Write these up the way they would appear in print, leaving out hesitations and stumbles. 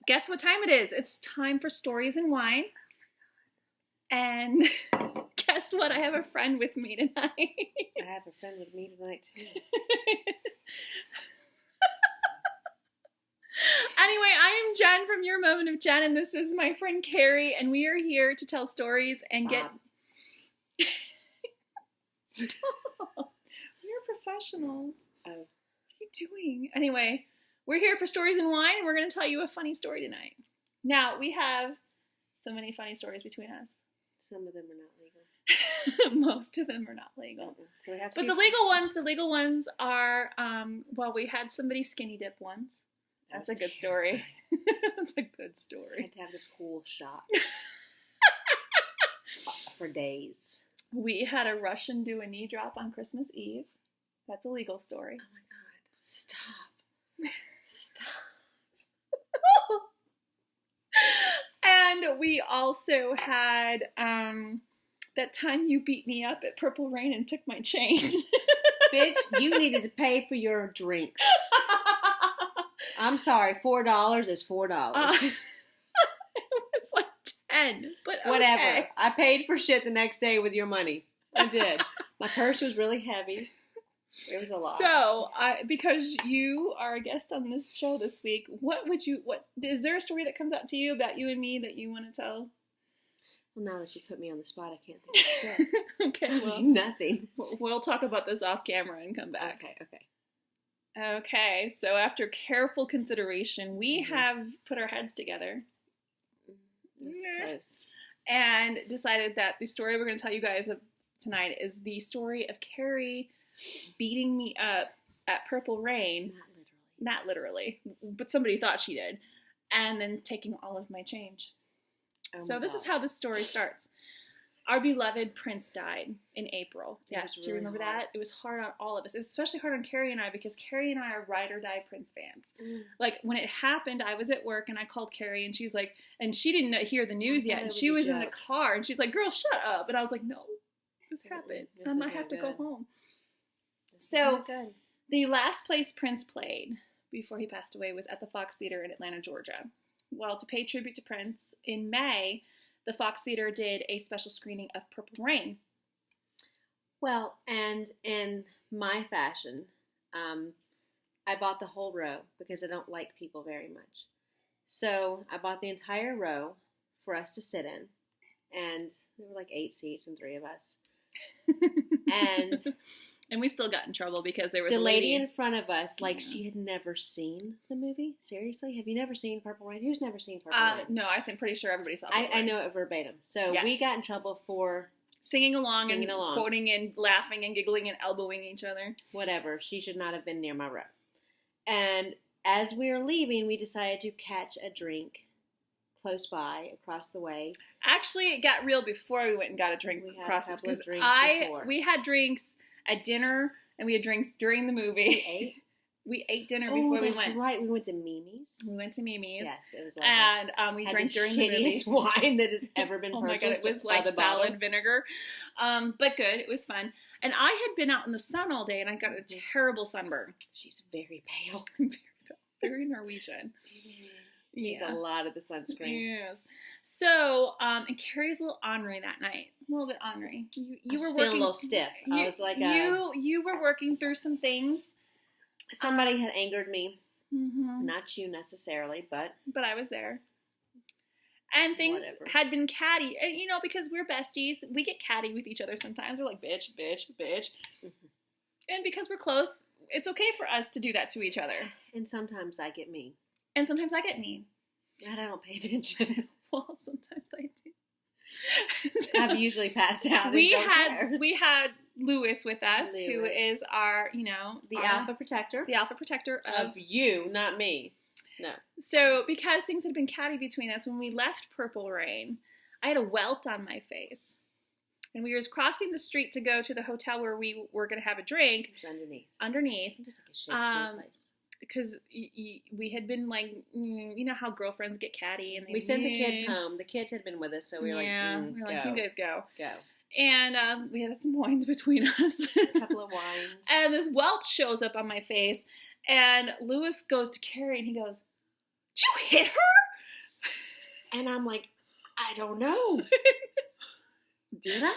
guess what time it is? It's time for Stories and Wine. And guess what? I have a friend with me tonight. I have a friend with me tonight, too. Anyway, I am Jen from Your Moment of Jen, and this is my friend Karrie, and we are here to tell stories and get... Stop. We're professionals. Oh. What are you doing? Anyway, we're here for Stories and Wine, and we're going to tell you a funny story tonight. Now, we have so many funny stories between us. Some of them are not legal. Most of them are not legal. So we have to but the legal ones are, well, we had somebody skinny dip once. That's a good story. That's a good story. I had to have the pool shot for days. We had a Russian do a knee drop on Christmas Eve. That's a legal story. Oh my God. Stop. And we also had that time you beat me up at Purple Rain and took my change. Bitch, you needed to pay for your drinks. I'm sorry, $4 is $4. It was like 10, but whatever. Okay. I paid for shit the next day with your money. I did. My purse was really heavy. It was a lot. So, because you are a guest on this show this week, what is there a story that comes out to you about you and me that you want to tell? Well, now that you put me on the spot, I can't think of shit. Okay, well, nothing. We'll talk about this off camera and come back. Okay. Okay, so after careful consideration, we have put our heads together Close. and decided that the story we're going to tell you guys tonight is the story of Karrie beating me up at Purple Rain. Not literally, but somebody thought she did. And then taking all of my change. So this is how this story starts. Our beloved Prince died in April. Yes, do you remember that? It was hard on all of us. It was especially hard on Karrie and I because Karrie and I are ride or die Prince fans. Like when it happened, I was at work and I called Karrie and she's like, and she didn't hear the news yet. And she was in the car and she's like, girl, shut up. And I was like, no, this happened. I might have to go home. So the last place Prince played before he passed away was at the Fox Theater in Atlanta, Georgia. Well, to pay tribute to Prince, in May, the Fox Theater did a special screening of Purple Rain. Well, and in my fashion, I bought the whole row because I don't like people very much. So I bought the entire row for us to sit in. And there were like 8 seats and 3 of us. And we still got in trouble because there was the a lady in front of us, like she had never seen the movie. Seriously? Have you never seen Purple Rain? Who's never seen Purple Rain? No, I'm pretty sure everybody saw Purple Rain. I know it verbatim. So we got in trouble for singing along, quoting and laughing and giggling and elbowing each other. Whatever. She should not have been near my row. And as we were leaving, we decided to catch a drink close by, across the way. Actually, it got real before we went and got a drink across the way. We had drinks at dinner, and we had drinks during the movie. We ate dinner before we went. Oh, that's right. We went to Mimi's. Yes, it was lovely. And we drank during the movie. Wine that has ever been purchased. Oh my God, it was like salad vinegar. But good. It was fun. And I had been out in the sun all day, and I got a terrible sunburn. She's very pale. Very Norwegian. Needs a lot of the sunscreen. Yes. So, and Karrie's a little ornery that night. A little bit ornery. You were working a little stiff. I was like you were working through some things. Somebody had angered me. Mm-hmm. Not you necessarily, but I was there. And things had been catty. And, because we're besties, we get catty with each other sometimes. We're like, bitch, bitch, bitch. Mm-hmm. And because we're close, it's okay for us to do that to each other. And sometimes I get mean. And sometimes I get mean. And I don't pay attention. Well, sometimes I do. I've usually passed out. We had Lewis with us, who is our, alpha protector. The alpha protector of you, not me. No. So, because things had been catty between us, when we left Purple Rain, I had a welt on my face. And we were crossing the street to go to the hotel where we were going to have a drink. It was underneath. It was like a Shakespeare place. Because we had been like, you know how girlfriends get catty. And we sent the kids home. The kids had been with us, so we were like, you guys go. Go. And we had some wines between us. A couple of wines. And this welt shows up on my face. And Lewis goes to Karrie and he goes, "Did you hit her?" And I'm like, I don't know. Did I?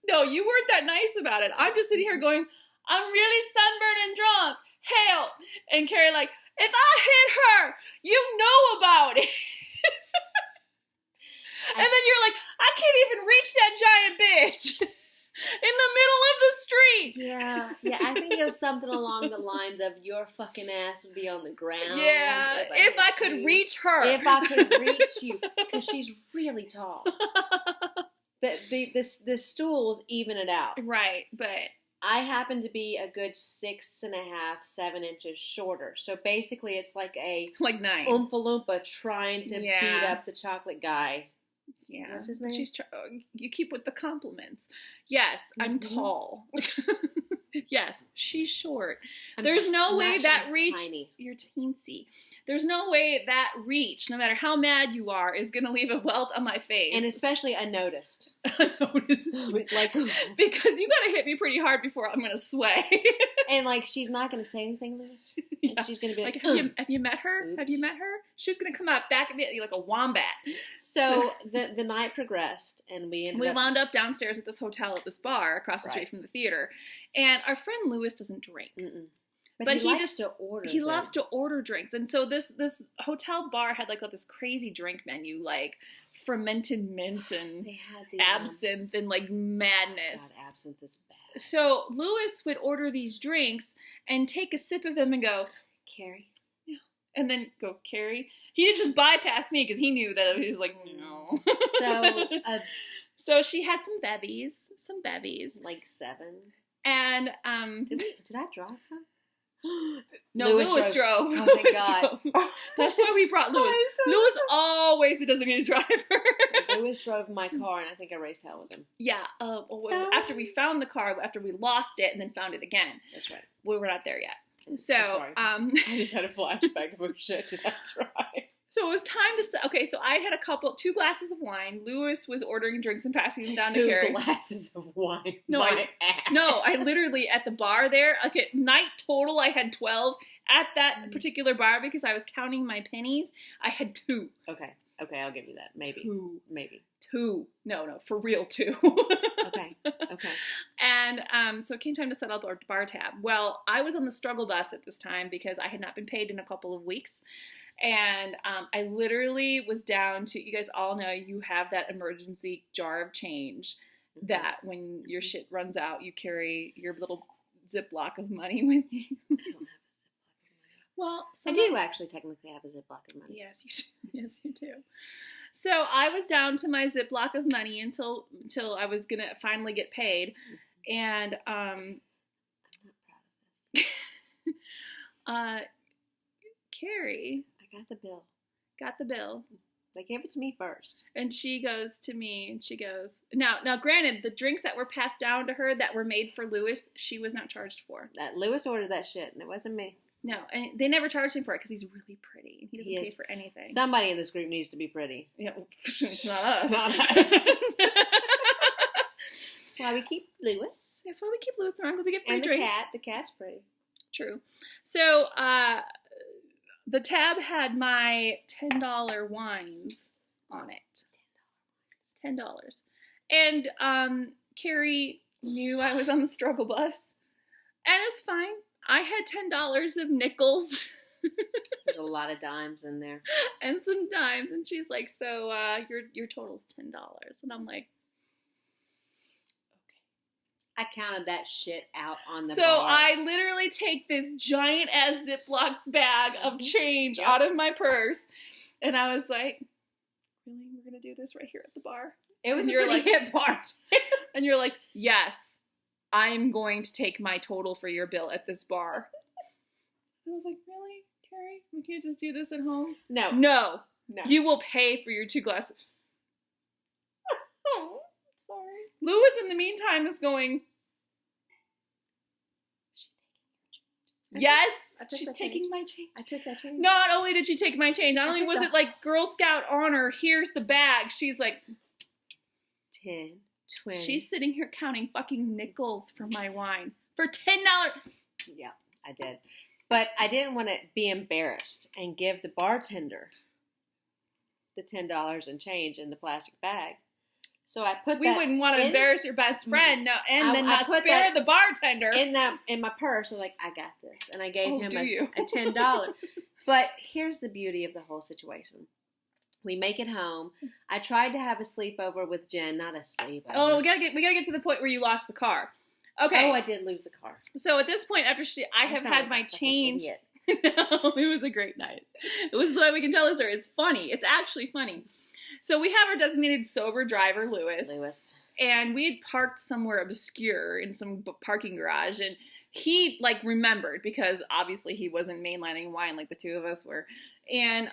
No, you weren't that nice about it. I'm just sitting here going, I'm really sunburned and drunk. Help! And Karrie like, if I hit her, you know about it. And then you're like, I can't even reach that giant bitch in the middle of the street. Yeah. I think it was something along the lines of your fucking ass would be on the ground. Yeah, if I could reach her. If I could reach you, because she's really tall. The stools even it out. Right, but I happen to be a good 6.5, 7 inches shorter. So basically, it's like 9. Oompa Loompa trying to beat up the chocolate guy. Yeah. What's his name? You keep with the compliments. Yes, I'm tall. Yes, she's short. There's no way that reach. Tiny. You're teensy. There's no way that reach, no matter how mad you are, is going to leave a welt on my face. And especially unnoticed. Unnoticed. Like, because you got to hit me pretty hard before I'm going to sway. And like, she's not going to say anything, Lewis. Yeah. She's going to be like, have you met her? Oops. Have you met her? She's going to come up back at me like a wombat. So the night progressed, and we wound up downstairs at this hotel at this bar across the street from the theater. And our friend Lewis doesn't drink. Mm-mm. But he likes to order. He loves to order drinks. And so this hotel bar had like this crazy drink menu, like fermented mint and they had the, absinthe and like madness. God, absinthe is bad. So Lewis would order these drinks and take a sip of them and go, Karrie. Yeah. And then go, Karrie. He didn't just bypass me because he knew that he was like, no. So she had some bevies. Like 7. And did I drive her? No, Lewis drove. Oh my God. That's why we brought Lewis. Lewis always the designated driver. Lewis drove my car, and I think I raced hell with him. Yeah. After we found the car, after we lost it and then found it again. That's right. We were not there yet. So, I just had a flashback of, oh shit, did I drive? So it was time to. Okay, so I had 2 glasses of wine. Lewis was ordering drinks and passing them down to Karrie. 2 glasses of wine. No, I literally at the bar there. Okay, night total, I had 12 at that particular bar because I was counting my pennies. I had 2. Okay, I'll give you that. Maybe 2. Maybe 2. No, for real 2. Okay. And so it came time to set up our bar tab. Well, I was on the struggle bus at this time because I had not been paid in a couple of weeks. And I literally was down to, you guys all know you have that emergency jar of change that when your shit runs out, you carry your little Ziploc of money with you. I don't have a Ziploc of money. Well, I do actually technically have a Ziploc of money. Yes, you do. Yes, you do. So I was down to my Ziploc of money until I was going to finally get paid. And I'm not proud of this. Karrie... Got the bill. They gave it to me first. And she goes to me and she goes, now granted, the drinks that were passed down to her that were made for Lewis, she was not charged for. That Lewis ordered that shit and it wasn't me. No, and they never charged him for it because he's really pretty. He doesn't pay for anything. Somebody in this group needs to be pretty. Yeah, it's not us. Not us. That's why we keep Lewis. That's why we keep Lewis around because we get free drinks. And the cat's pretty. True. So, the tab had my $10 wines on it. $10. And Karrie knew I was on the struggle bus. And it's fine. I had $10 of nickels. There's a lot of dimes in there. And some dimes. And she's like, so your total's $10. And I'm like, I counted that shit out on the bar. So I literally take this giant ass Ziploc bag of change out of my purse, and I was like, "Really, we're gonna do this right here at the bar?" It was a pretty hit bar. And you're like, "Yes, I am going to take my total for your bill at this bar." I was like, "Really, Karrie? We can't just do this at home?" No. You will pay for your 2 glasses. Sorry. Lewis, in the meantime, is going, yes, she's taking my change. I took that change. Not only did she take my change, not only was it like Girl Scout honor, here's the bag. She's like, 10, 20. She's sitting here counting fucking nickels for my wine. For $10. Yeah, I did. But I didn't want to be embarrassed and give the bartender the $10 and change in the plastic bag. So I put we wouldn't want to embarrass your best friend, no, and then not spare the bartender in my purse. I'm like, I got this, and I gave him a $10. But here's the beauty of the whole situation. We make it home. I tried to have a sleepover with Jen, not a sleepover. Oh, we gotta get to the point where you lost the car. Okay. Oh, I did lose the car. So at this point, after I have had my change. No, it was a great night. It was why we can tell this story. It's funny. It's actually funny. So we have our designated sober driver, Lewis. And we had parked somewhere obscure in some parking garage, and he remembered because obviously he wasn't mainlining wine like the two of us were, and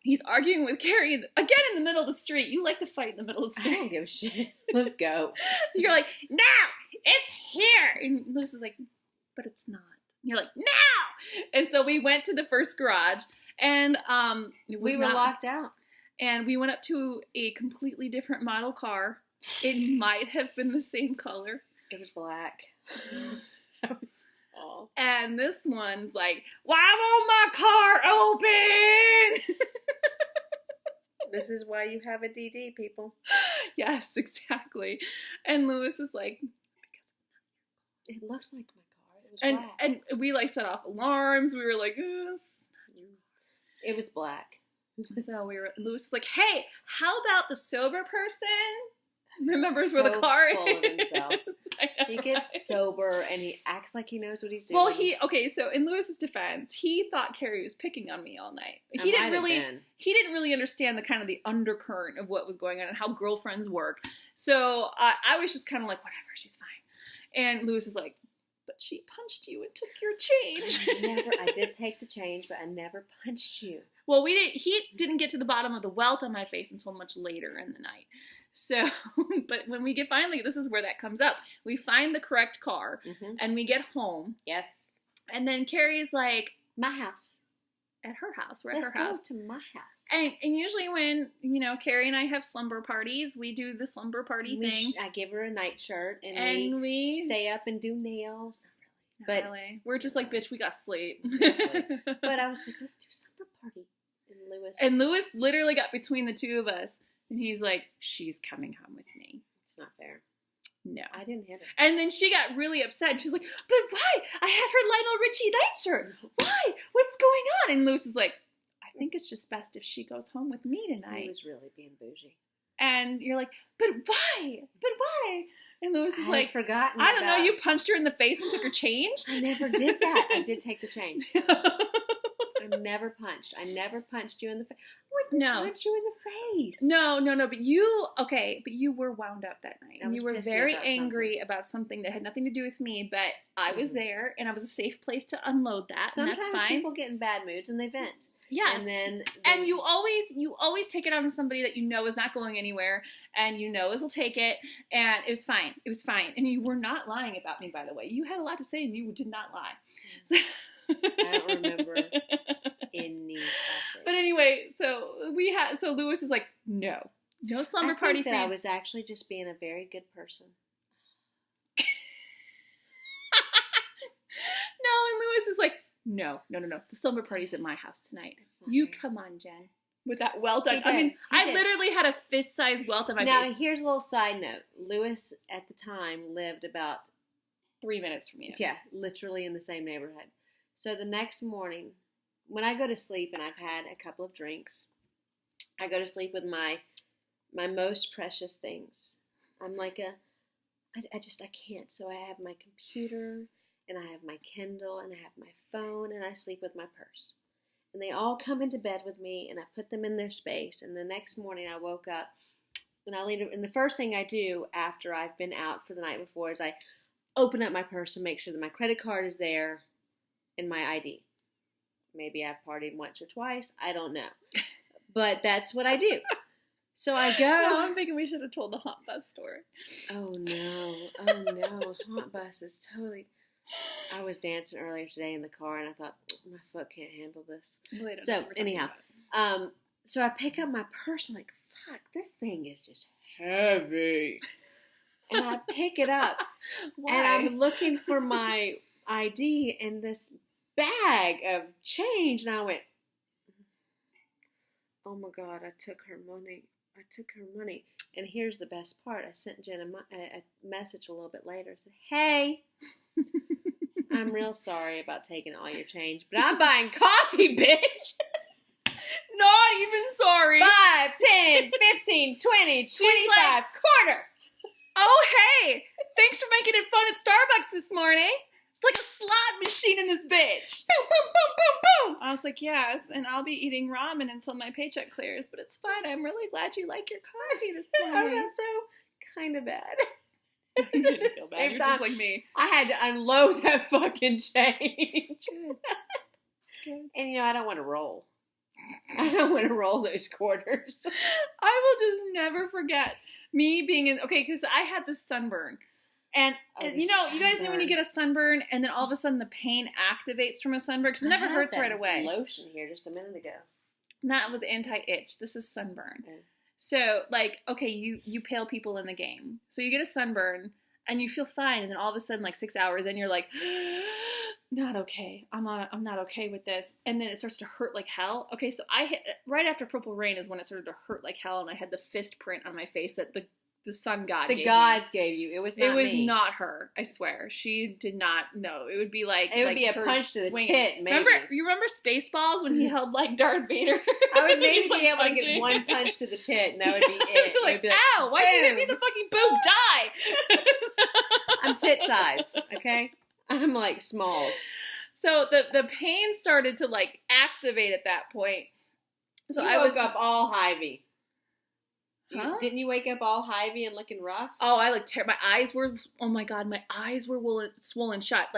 he's arguing with Karrie again in the middle of the street. You like to fight in the middle of the street. I don't give a shit. Let's go. You're like, no, it's here, and Lewis is like, but it's not. And you're like, no, and so we went to the first garage, and we were locked out, and we went up to a completely different model car. It might have been the same color. It was black. And this one's like, why won't my car open? This is why you have a DD, people. Yes, exactly. And Lewis is like, it looks like my car. It was black. And we set off alarms. We were like, it was black. So Lewis is like, hey, how about the sober person remembers where the car is? Full of himself. He gets sober and he acts like he knows what he's doing. Well, so in Lewis's defense, he thought Karrie was picking on me all night. He didn't really understand the undercurrent of what was going on and how girlfriends work. So I was just kind of like, whatever, she's fine. And Lewis is like, but she punched you and took your change. I did take the change, but I never punched you. Well, he didn't get to the bottom of the welt on my face until much later in the night. So, but when we finally, this is where that comes up. We find the correct car, and we get home. Yes. And then Carrie's like, my house. At her house. We're at her house. Let's go to my house. And usually when, Karrie and I have slumber parties, we do the slumber party thing. I give her a nightshirt, and we stay up and do nails. Not really. We're just like, bitch, we got sleep. But I was like, let's do slumber party. And Lewis literally got between the two of us. And he's like, she's coming home with me. It's not fair. No. I didn't hit her. And then she got really upset. She's like, but why? I have her Lionel Richie nightshirt. Why? What's going on? And Lewis is like, I think it's just best if she goes home with me tonight. He was really being bougie. And you're like, but why? But why? And Lewis is like, forgotten. I don't know, you punched her in the face and took her change? I never did that. I did take the change. I never punched you in the face. I wouldn't punch you in the face. No, but you were wound up that night. And you were very angry about something that had nothing to do with me, but I was there, and I was a safe place to unload that, Sometimes and that's fine. People get in bad moods, and they vent. Yes. And you always take it on somebody that you know is not going anywhere, and you know will take it, and it was fine. It was fine. And you were not lying about me, by the way. You had a lot to say, and you did not lie. So I don't remember any of it. But anyway, so Lewis is like, no slumber party thing. I was actually just being a very good person. No, and Lewis is like, no. The slumber party's at my house tonight. You come on, Jen. With that welt on. I literally had a fist-sized welt on my face. Now, here's a little side note. Lewis, at the time, lived about 3 minutes from you. Yeah, literally in the same neighborhood. So the next morning, when I go to sleep and I've had a couple of drinks, I go to sleep with my most precious things. I'm like I can't. So I have my computer, and I have my Kindle, and I have my phone, and I sleep with my purse. And they all come into bed with me, and I put them in their space. And the next morning I woke up, and and the first thing I do after I've been out for the night before is I open up my purse and make sure that my credit card is there and my ID. Maybe I've partied once or twice. I don't know. But that's what I do. So I go. No, I'm thinking we should have told the haunt bus story. Oh, no. Haunt bus is totally... I was dancing earlier today in the car, and I thought, my foot can't handle this. So, anyhow, so I pick up my purse, and I'm like, fuck, this thing is just heavy. And I pick it up, and I'm looking for my ID and this bag of change, and I went, oh my God, I took her money. And here's the best part. I sent Jen a message a little bit later. I said, hey, I'm real sorry about taking all your change, but I'm buying coffee, bitch. Not even sorry. 5, 10, 15, 20, 25, like, quarter. Oh, hey, thanks for making it fun at Starbucks this morning. It's like a slot machine in this bitch. Boom, boom, boom, boom, boom. I was like, yes, and I'll be eating ramen until my paycheck clears, but it's fine. I'm really glad you like your coffee this morning. I felt so kind of bad. You didn't feel bad. You're just like me. I had to unload that fucking change. Good. And, I don't want to roll. I don't want to roll those quarters. I will just never forget me being in, because I had this sunburn. And, you guys know when you get a sunburn and then all of a sudden the pain activates from a sunburn? Because it never hurts right away. Lotion here just a minute ago. And that was anti-itch. This is sunburn. Okay. So, you pale people in the game. So you get a sunburn and you feel fine. And then all of a sudden, 6 hours in, you're like, not okay. I'm not okay with this. And then it starts to hurt like hell. Okay, so I hit, right after Purple Rain is when it started to hurt like hell. And I had the fist print on my face that the sun god gave me. The gods gave you. It was not me. It was not her. I swear. She did not know. It would be like... It would be a punch to the tit, maybe. You remember Spaceballs when he held Darth Vader? I would maybe be able to get one punch to the tit and that would be it. It would be like, ow! Why'd you hit me in the fucking boob? Die! I'm tit size, okay? I'm smalls. So the pain started to activate at that point. So I woke up all hivey. Huh? Didn't you wake up all hivey and looking rough? Oh, I looked terrible. My eyes were, oh my God, my eyes were swollen shut.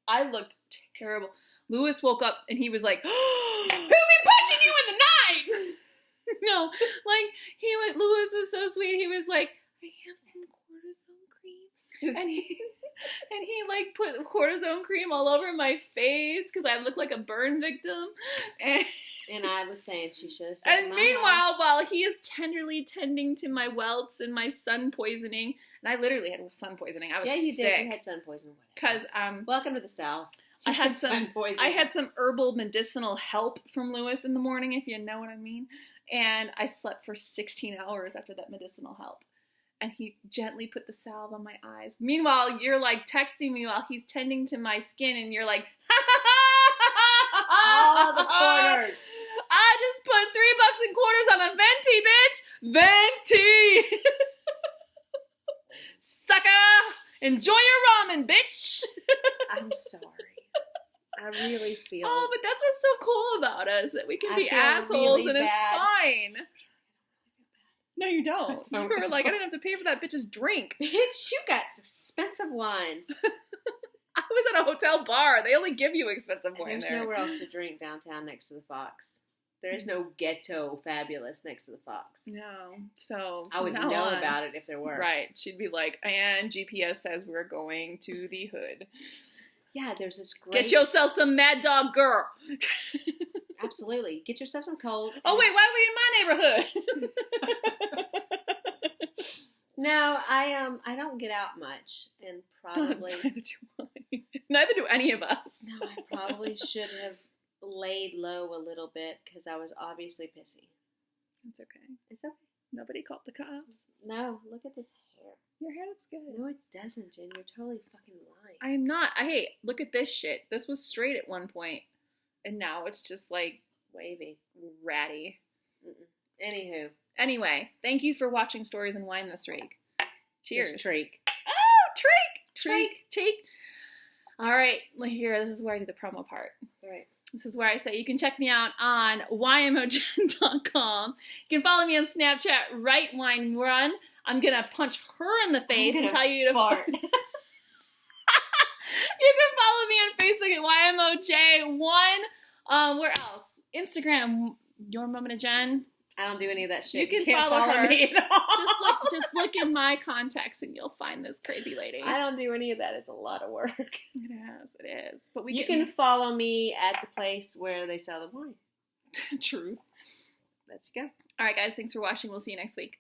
I looked terrible. Lewis woke up and he was like, who been punching you in the night? No, Lewis was so sweet. He was like, I have some cortisone cream. And he put cortisone cream all over my face because I looked like a burn victim. And I was saying she should have stayed in my meanwhile, house. while he is tenderly tending to my welts and my sun poisoning, and I literally had sun poisoning. I was sick. Yeah, you did. You had sun poisoning. Because welcome to the South. I had some herbal medicinal help from Lewis in the morning, if you know what I mean. And I slept for 16 hours after that medicinal help. And he gently put the salve on my eyes. Meanwhile, you're texting me while he's tending to my skin, and you're like, all the corners. I just put $3 in quarters on a venti, bitch. Venti. Sucker. Enjoy your ramen, bitch. I'm sorry. I really feel. Oh, but that's what's so cool about us, that we can be assholes really and it's fine. No, you don't. You were like, I didn't have to pay for that bitch's drink. Bitch, you got expensive wines. I was at a hotel bar. They only give you expensive wine There's there. nowhere else to drink downtown next to the Fox. There is no ghetto fabulous next to the Fox. No. So I would know about it if there were. Right. She'd be like, and GPS says we're going to the hood. Yeah, there's this great... Get yourself some Mad Dog Girl. Absolutely. Get yourself some cold. Oh, wait, why are we in my neighborhood? No, I don't get out much, and probably... Neither do any of us. No, I probably should have laid low a little bit, because I was obviously pissy. It's okay. It's okay. Nobody called the cops. No, look at this hair. Your hair looks good. No, it doesn't, Jen. You're totally fucking lying. I'm not. Hey, look at this shit. This was straight at one point, and now it's just wavy, ratty. Anywho. Anyway, thank you for watching Stories in Wine this week. Cheers. Treek. Oh, treek. All right, here, this is where I do the promo part. All right. This is where I say you can check me out on ymojen.com. You can follow me on Snapchat, RightWineRun. I'm going to punch her in the face and tell you to fart. You can follow me on Facebook at YMOJ1. Where else? Instagram, Your Moment of Jen. I don't do any of that shit. You can follow her. Me at all. Just look in my contacts and you'll find this crazy lady. I don't do any of that. It's a lot of work. It is. But you can follow me at the place where they sell the wine. Truth. Let's go. All right, guys. Thanks for watching. We'll see you next week.